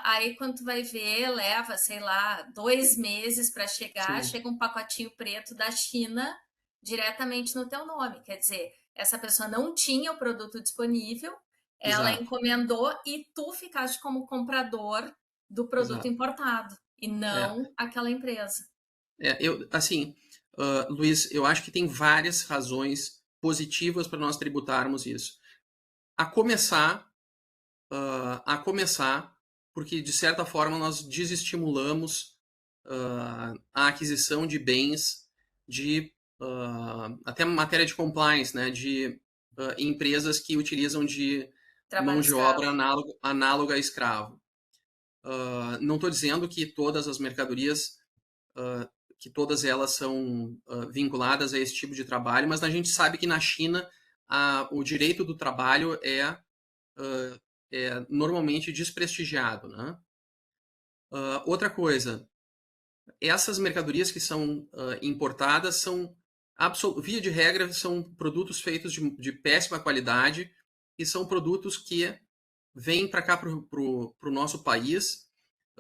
Aí quando tu vai ver, leva, sei lá, 2 meses para chegar, Sim. chega um pacotinho preto da China diretamente no teu nome. Quer dizer, essa pessoa não tinha o produto disponível, ela Exato. encomendou e tu ficaste como comprador do produto Exato. importado e não aquela empresa. Luiz, eu acho que tem várias razões positivas para nós tributarmos isso. A começar, porque de certa forma nós desestimulamos a aquisição de bens de até matéria de compliance, né, de empresas que utilizam de Trabalho mão de escravo. obra análoga a escravo. Não estou dizendo que todas as mercadorias, que todas elas são vinculadas a esse tipo de trabalho, mas a gente sabe que na China o direito do trabalho é normalmente desprestigiado, né? Outra coisa, essas mercadorias que são importadas são, via de regra, são produtos feitos de péssima qualidade e são produtos que vêm para cá, para o nosso país,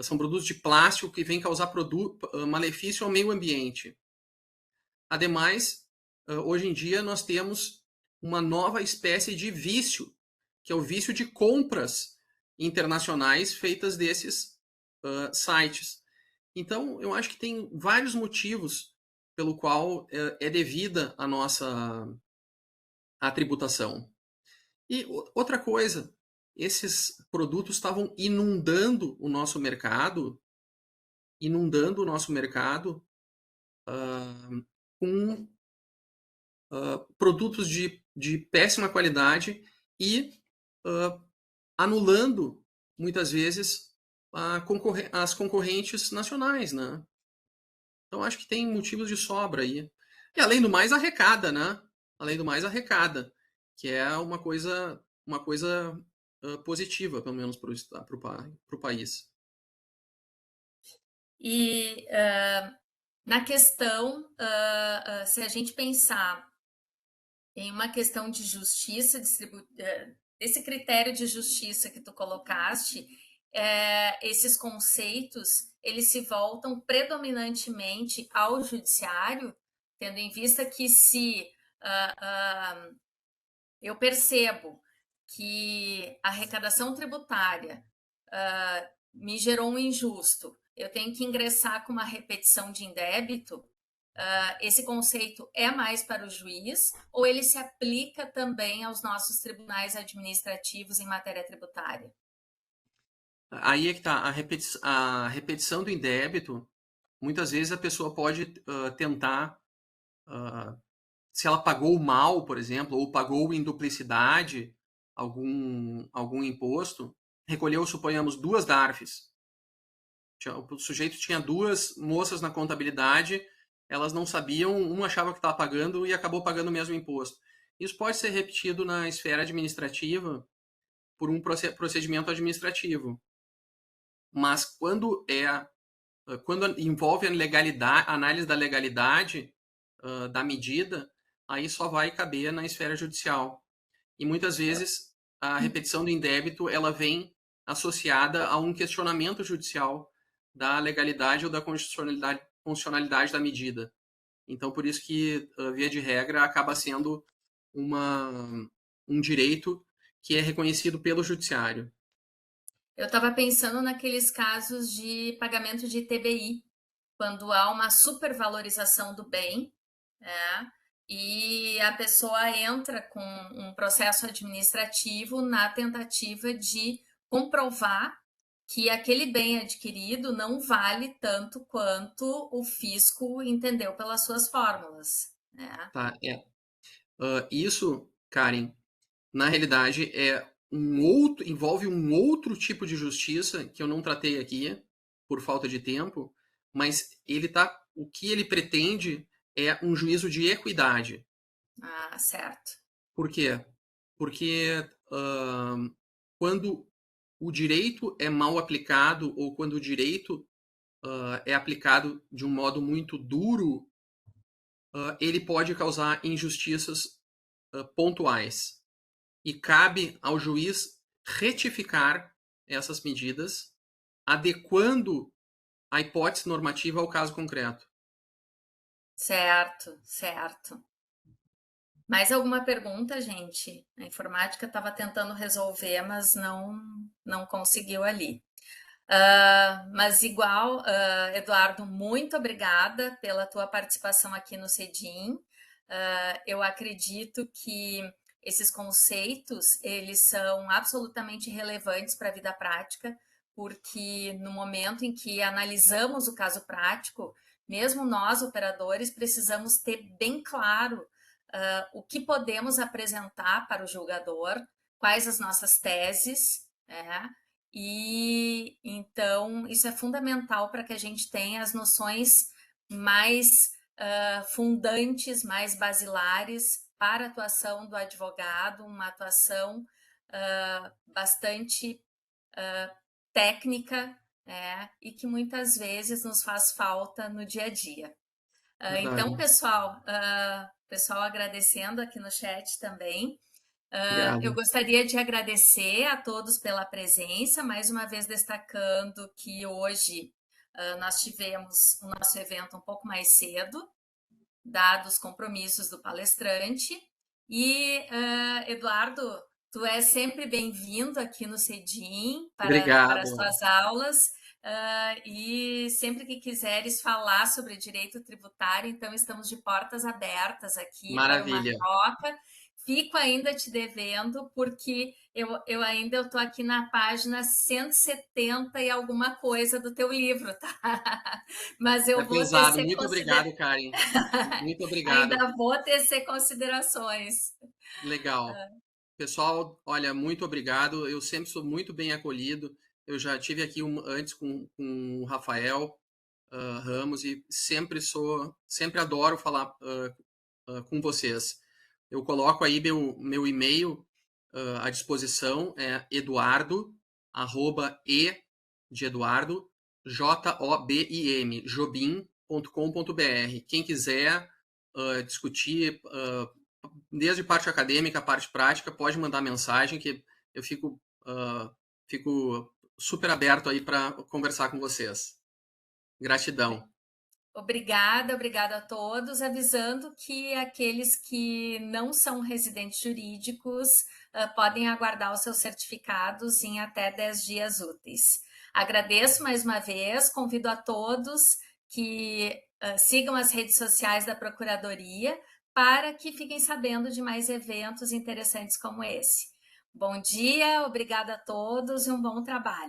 são produtos de plástico que vêm causar malefício ao meio ambiente. Ademais, hoje em dia nós temos uma nova espécie de vício, que é o vício de compras internacionais feitas desses sites. Então, eu acho que tem vários motivos pelo qual é devida a nossa tributação. E outra coisa, esses produtos estavam inundando o nosso mercado com produtos de péssima qualidade e anulando, muitas vezes, as concorrentes nacionais, né? Então, acho que tem motivos de sobra aí. E, além do mais, arrecada, né? Além do mais, arrecada, que é uma coisa positiva, pelo menos, para o país. E na questão, se a gente pensar em uma questão de justiça, esse critério de justiça que tu colocaste, esses conceitos, eles se voltam predominantemente ao judiciário, tendo em vista que se eu percebo que a arrecadação tributária me gerou um injusto, eu tenho que ingressar com uma repetição de indébito, esse conceito é mais para o juiz ou ele se aplica também aos nossos tribunais administrativos em matéria tributária? Aí é que está a repetição do indébito. Muitas vezes a pessoa pode tentar, se ela pagou mal, por exemplo, ou pagou em duplicidade algum imposto, recolheu, suponhamos, 2 DARFs. O sujeito tinha 2 moças na contabilidade, elas não sabiam, uma achava que estava pagando e acabou pagando o mesmo imposto. Isso pode ser repetido na esfera administrativa por um procedimento administrativo. Mas quando envolve a legalidade, a análise da legalidade da medida, aí só vai caber na esfera judicial. E muitas vezes a repetição do indébito ela vem associada a um questionamento judicial da legalidade ou da constitucionalidade da medida. Então, por isso que, via de regra, acaba sendo um direito que é reconhecido pelo judiciário. Eu estava pensando naqueles casos de pagamento de ITBI, quando há uma supervalorização do bem, e a pessoa entra com um processo administrativo na tentativa de comprovar que aquele bem adquirido não vale tanto quanto o fisco entendeu pelas suas fórmulas. Tá, isso, Karen, na realidade envolve um outro tipo de justiça que eu não tratei aqui por falta de tempo, mas o que ele pretende é um juízo de equidade. Ah, certo. Por quê? Porque quando o direito é mal aplicado ou quando o direito é aplicado de um modo muito duro, ele pode causar injustiças pontuais. E cabe ao juiz retificar essas medidas, adequando a hipótese normativa ao caso concreto. Certo, certo. Mais alguma pergunta, gente? A informática estava tentando resolver, mas não conseguiu ali. Mas igual, Eduardo, muito obrigada pela tua participação aqui no CEDIM. Eu acredito que esses conceitos, eles são absolutamente relevantes para a vida prática, porque no momento em que analisamos o caso prático, mesmo nós, operadores, precisamos ter bem claro o que podemos apresentar para o julgador, quais as nossas teses, e então isso é fundamental para que a gente tenha as noções mais fundantes, mais basilares para a atuação do advogado, uma atuação bastante técnica, e que muitas vezes nos faz falta no dia a dia. Então, pessoal agradecendo aqui no chat também. Eu gostaria de agradecer a todos pela presença, mais uma vez destacando que hoje nós tivemos o nosso evento um pouco mais cedo, dados os compromissos do palestrante. E, Eduardo, tu és sempre bem-vindo aqui no CEDIM para as tuas aulas. E sempre que quiseres falar sobre direito tributário, então estamos de portas abertas aqui. Maravilha. Para uma troca. Fico ainda te devendo, porque eu ainda estou aqui na página 170 e alguma coisa do teu livro, tá? Mas eu vou tecer Muito obrigado, Karen. Muito obrigado. Ainda vou tecer considerações. Legal. Pessoal, olha, muito obrigado. Eu sempre sou muito bem acolhido. Eu já tive aqui antes com o Rafael Ramos e sempre adoro falar com vocês. Eu coloco aí meu e-mail à disposição, é eduardo, @e de Eduardo, JOBIM, jobim.com.br. Quem quiser discutir, desde parte acadêmica, parte prática, pode mandar mensagem que eu fico super aberto aí para conversar com vocês. Gratidão. Obrigada a todos, avisando que aqueles que não são residentes jurídicos podem aguardar os seus certificados em até 10 dias úteis. Agradeço mais uma vez, convido a todos que sigam as redes sociais da Procuradoria para que fiquem sabendo de mais eventos interessantes como esse. Bom dia, obrigada a todos e um bom trabalho.